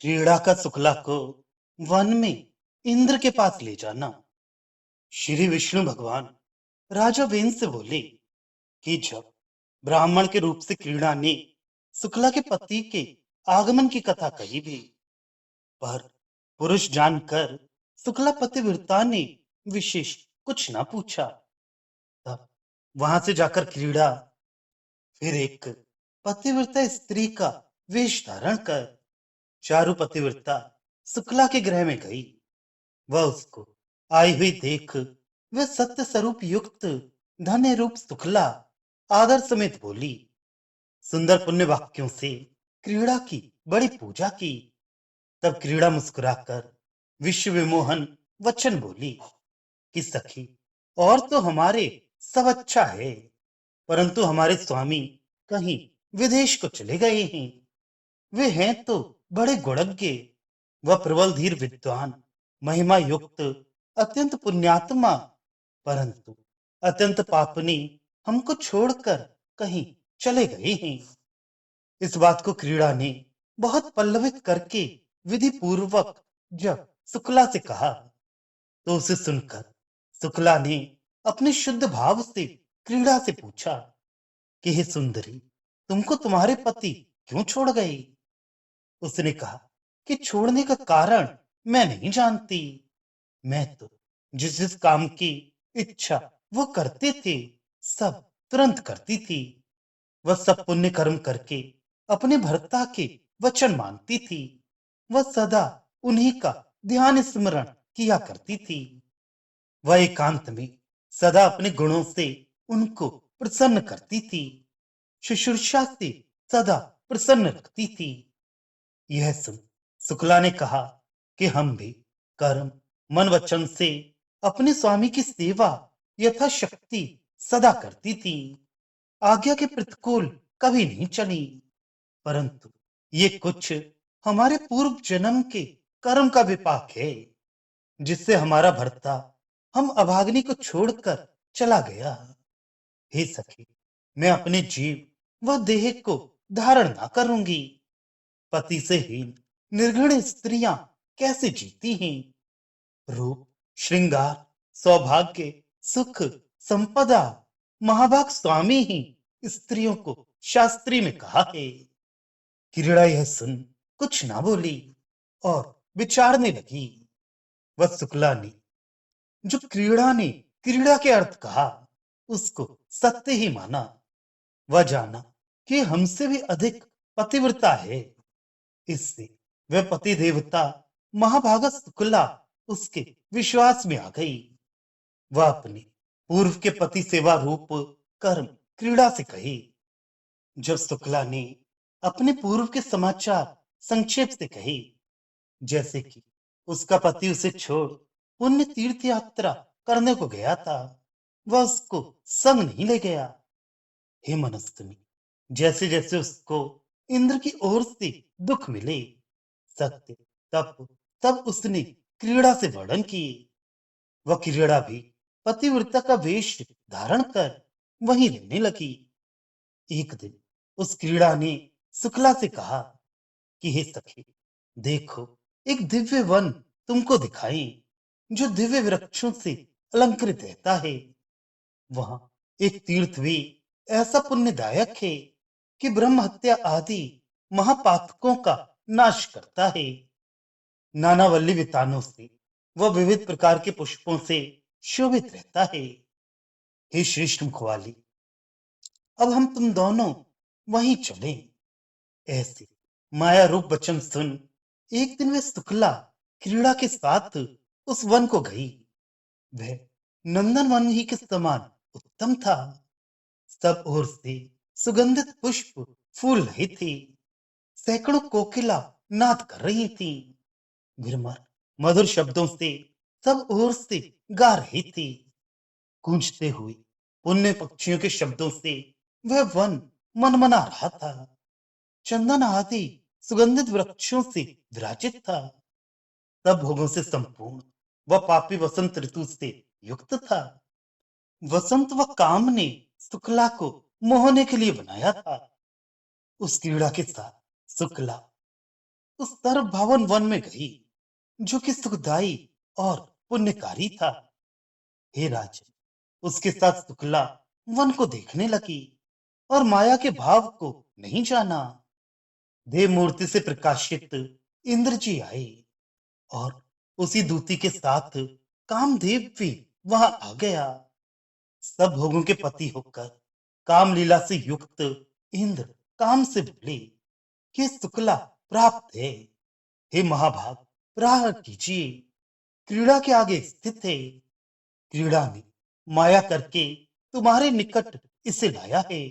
क्रीड़ा का शुक्ला को वन में इंद्र के पास ले जाना। श्री विष्णु भगवान राजा वेन से बोले कि जब ब्राह्मण के रूप से क्रीड़ा ने शुक्ला के पति के आगमन की कथा कही भी, पर पुरुष जानकर शुक्ला पतिव्रता ने विशेष कुछ ना पूछा। तब वहां से जाकर क्रीड़ा फिर एक पतिव्रता स्त्री का वेश धारण कर चारु पतिव्रता शुक्ला के गृह में गई। वह उसको आई हुई देख वह सत्य स्वरूप युक्त धन्य रूप शुक्ला आदर समेत बोली। सुंदर पुण्य वाक्यों से क्रीड़ा की बड़ी पूजा की। तब क्रीड़ा मुस्कुराकर विश्व विमोहन वचन बोली कि सखी, और तो हमारे सब अच्छा है, परंतु हमारे स्वामी कहीं विदेश को चले गए हैं। वे हैं तो बड़े गुणज्ञ, वह प्रबल धीर विद्वान, महिमा युक्त, अत्यंत पुण्यात्मा, परंतु अत्यंत पापनी हमको छोड़कर कहीं चले गए हैं। इस बात को क्रीड़ा ने बहुत पल्लवित करके विधि पूर्वक जब शुक्ला से कहा, तो उसे सुनकर शुक्ला ने अपने शुद्ध भाव से क्रीड़ा से पूछा कि हे सुंदरी, तुमको तुम्हारे पति क्यों छोड़ गए? उसने कहा कि छोड़ने का कारण मैं नहीं जानती। मैं तो जिस जिस काम की इच्छा वो करते थे, सब तुरंत करती थी। वह सब पुण्य कर्म करके अपने भर्ता के वचन मानती थी। वह सदा उन्हीं का ध्यान स्मरण किया करती थी। वह एकांत में सदा अपने गुणों से उनको प्रसन्न करती थी। शुश्रूषा से सदा प्रसन्न रखती थी। यह सुन शुक्ला ने कहा कि हम भी कर्म मन वचन से अपने स्वामी की सेवा यथाशक्ति सदा करती थी। आज्ञा के प्रतिकूल कभी नहीं चली, परंतु ये कुछ हमारे पूर्व जन्म के कर्म का विपाक है, जिससे हमारा भर्ता हम अभाग्नि को छोड़कर चला गया। हे सखी, मैं अपने जीव व देह को धारण ना करूंगी। पति से हीन निर्घृण स्त्रियां कैसे जीती हैं? रूप, श्रृंगार, सौभाग्य, सुख, संपदा, महाभाग स्वामी ही स्त्रियों को शास्त्री में कहा है। किरीड़ा यह सुन कुछ ना बोली और विचारने लगी। वह शुक्ला ने जो क्रीड़ा ने क्रीड़ा के अर्थ कहा, उसको सत्य ही माना। वह जाना कि हमसे भी अधिक पतिव्रता है। इससे वह पति देवता महाभागा शुक्ला उसके विश्वास में आ गई। वह अपने पूर्व के पति सेवा रूप कर्म क्रीड़ा से कही। जब शुक्ला ने अपने पूर्व के समाचार संक्षेप से कही, जैसे कि उसका पति उसे छोड़ पुण्य तीर्थ यात्रा करने को गया था, वह उसको संग नहीं ले गया। हे मनस्तुनी, जैसे जैसे उसको इंद्र की ओर से दुख मिले, सत्य तप तब उसने क्रीड़ा से वर्णन किए। वह क्रीड़ा भी पतिव्रता का वेश धारण कर वहीं रहने लगी। एक दिन उस क्रीड़ा ने शुक्ला से कहा कि हे सखी, देखो, एक दिव्य वन तुमको दिखाई, जो दिव्य वृक्षों से अलंकृत रहता है। वहां एक तीर्थ भी ऐसा पुण्यदायक है कि ब्रह्म हत्या आदि महापातकों का नाश करता है। नाना वल्ली वितानों से वह विविध प्रकार के पुष्पों से शोभित रहता है। हे श्रेष्ठ मुखवाली, अब हम तुम दोनों वहीं चलें। ऐसे माया रूप वचन सुन एक दिन वे शुक्ला क्रीड़ा के साथ उस वन को गई। वह नंदन वन ही के समान उत्तम था। सब ओर से सुगंधित पुष्प फूल रहे थे। सैकड़ों कोकिला नाद कर रही थी। गिरमर मधुर शब्दों से सब ओर से गा रही थी। गूंजते हुए पुण्य पक्षियों के शब्दों से वह वन मनमना रहा था। चंदन आदि सुगंधित वृक्षों से विराजित था। सब भोगों से संपूर्ण वह पापी वसंत ऋतु से युक्त था। वसंत व काम ने शुक्ला को मोहने के लिए बनाया था। उस क्रीड़ा के साथ शुक्ला उस सर्व भवन वन में गई जो कि सुखदाई और पुण्यकारी था। हे राजन, उसके साथ शुक्ला वन को देखने लगी और माया के भाव को नहीं जाना। देव मूर्ति से प्रकाशित इंद्र जी आए और उसी दूती के साथ कामदेव भी वहां आ गया। सब भोगों के पति होकर काम लीला से युक्त इंद्र काम से बोले कि शुक्ला प्राप्त है। हे महाभाग, प्राह कीजिए, क्रीड़ा के आगे स्थित है। क्रीड़ा में माया करके तुम्हारे निकट इसे लाया है।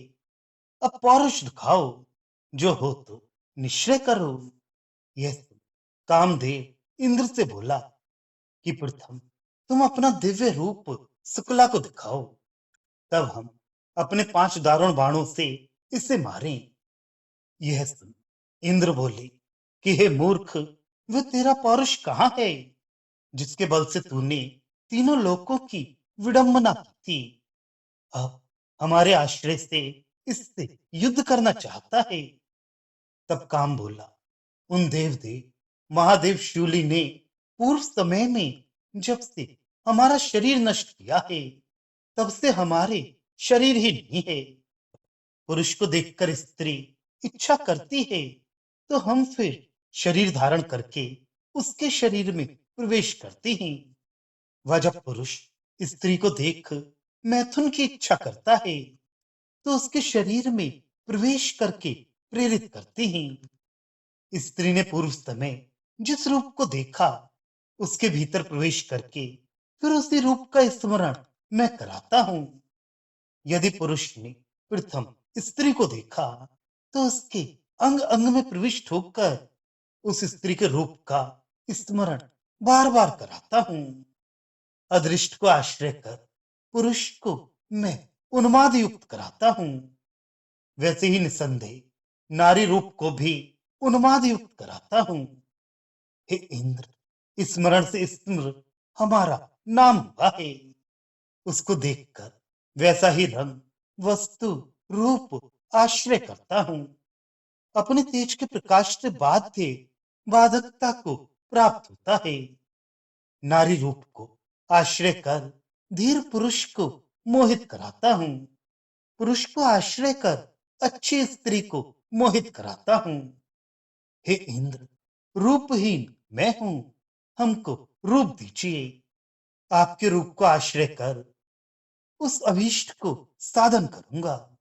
अब पौरुष दिखाओ, जो हो तो निश्चय करो। यह सुन कामदेव इंद्र से बोला कि प्रथम तुम अपना दिव्य रूप शुक्ला को दिखाओ, तब हम अपने 5 दारुण बाणों से इसे मारें। यह सुन इंद्र बोले कि हे मूर्ख, वह तेरा पौरुष कहाँ है जिसके बल से तूने तीनों लोकों की विडंबना की थी। अब हमारे आश्रय से इससे युद्ध करना चाहता है। तब काम बोला, उन देव महादेव शूली ने पूर्व समय में जब से हमारा शरीर नष्ट किया है, तब से हमारे शरीर ही नहीं है। पुरुष को देखकर स्त्री इच्छा करती है, तो हम फिर शरीर धारण करके उसके शरीर में प्रवेश करते हैं। वह जब पुरुष स्त्री को देख मैथुन की इच्छा करता है, तो उसके शरीर में प्रवेश करके प्रेरित करते हैं। स्त्री ने पूर्व समय जिस रूप को देखा, उसके भीतर प्रवेश करके फिर उसी रूप का स्मरण मैं कराता हूं। यदि पुरुष ने प्रथम स्त्री को देखा, तो उसके अंग अंग में प्रविष्ट होकर उस स्त्री के रूप का स्मरण बार बार कराता हूं। अदृष्ट को आश्रय कर पुरुष को मैं उन्माद युक्त कराता हूं। वैसे ही निसंदेह नारी रूप को भी उन्माद युक्त कराता हूं। हे इंद्र, स्मरण से स्मृ हमारा नाम हुआ है। उसको देखकर वैसा ही रंग, वस्तु, रूप आश्रय करता हूं। अपने तेज के प्रकाश से बाध्य बाधकता को प्राप्त होता है। नारी रूप को आश्रय कर धीर पुरुष को मोहित कराता हूं। पुरुष को आश्रय कर अच्छी स्त्री को मोहित कराता हूं। हे इंद्र, रूपहीन मैं हूं, हमको रूप दीजिए। आपके रूप को आश्रय कर उस अभीष्ट को साधन करूंगा।